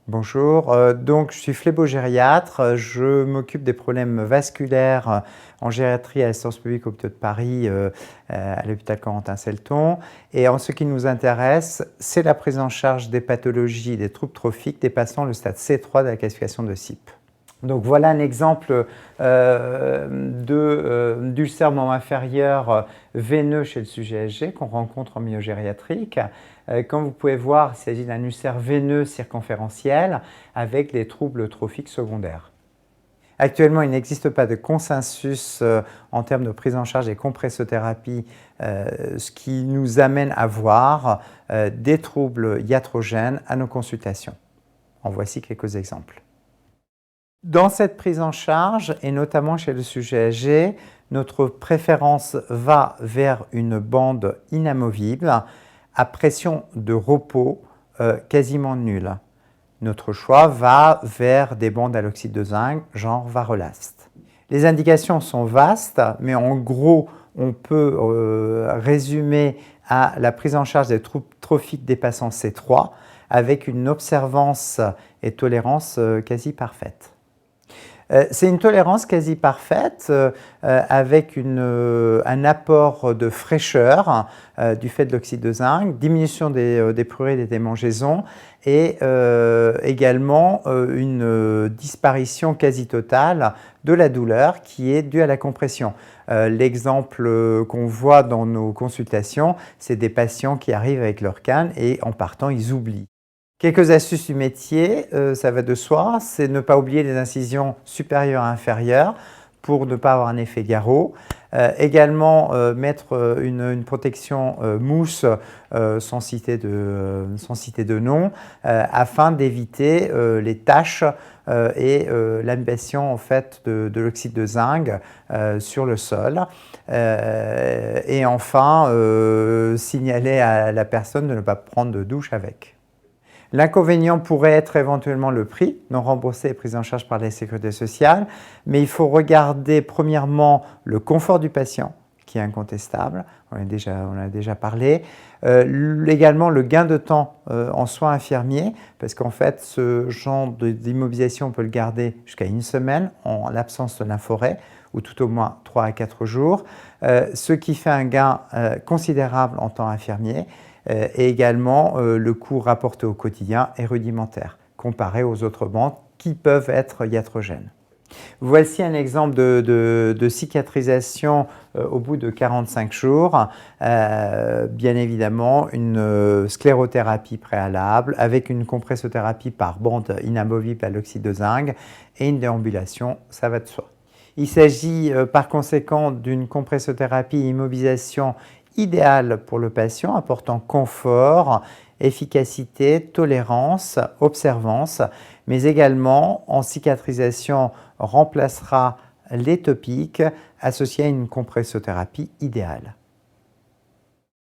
Bonjour, donc je suis phlébogériatre, je m'occupe des problèmes vasculaires en gériatrie à l'Assistance publique Hôpitaux de Paris à l'hôpital Corentin-Selton. Et en ce qui nous intéresse, c'est la prise en charge des pathologies et des troubles trophiques dépassant le stade C3 de la classification de CIP. Donc voilà un exemple d'ulcère membre inférieur veineux chez le sujet âgé qu'on rencontre en myogériatrique. Comme vous pouvez voir, il s'agit d'un ulcère veineux circonférentiel avec des troubles trophiques secondaires. Actuellement, il n'existe pas de consensus en termes de prise en charge des compressothérapies, ce qui nous amène à voir des troubles iatrogènes à nos consultations. En voici quelques exemples. Dans cette prise en charge, et notamment chez le sujet âgé, notre préférence va vers une bande inamovible à pression de repos quasiment nulle. Notre choix va vers des bandes à l'oxyde de zinc, genre Varolast. Les indications sont vastes, mais en gros, on peut résumer à la prise en charge des troubles trophiques dépassant C3 avec une observance et tolérance quasi parfaite. C'est une tolérance quasi parfaite avec un apport de fraîcheur du fait de l'oxyde de zinc, diminution des prurés des démangeaisons et également une disparition quasi totale de la douleur qui est due à la compression. L'exemple qu'on voit dans nos consultations, c'est des patients qui arrivent avec leur canne et en partant, ils oublient. Quelques astuces du métier, ça va de soi, c'est ne pas oublier les incisions supérieures et inférieures pour ne pas avoir un effet garrot. Également mettre une protection mousse sans citer de nom afin d'éviter les taches et l'amélioration en fait de l'oxyde de zinc sur le sol. Et enfin, signaler à la personne de ne pas prendre de douche avec. L'inconvénient pourrait être éventuellement le prix, non remboursé et pris en charge par la sécurité sociale, mais il faut regarder premièrement le confort du patient, qui est incontestable, on en a déjà parlé, également le gain de temps en soins infirmiers, parce qu'en fait ce genre d'immobilisation on peut le garder jusqu'à une semaine en l'absence de lymphoret, ou tout au moins 3 à 4 jours, ce qui fait un gain considérable en temps infirmier, et également le coût rapporté au quotidien est rudimentaire, comparé aux autres bandes qui peuvent être iatrogènes. Voici un exemple de cicatrisation au bout de 45 jours. Bien évidemment, une sclérothérapie préalable avec une compressothérapie par bande inamovible à l'oxyde de zinc et une déambulation, ça va de soi. Il s'agit par conséquent d'une compressothérapie immobilisation idéale pour le patient, apportant confort, efficacité, tolérance, observance, mais également en cicatrisation remplacera les topiques associés à une compressothérapie idéale.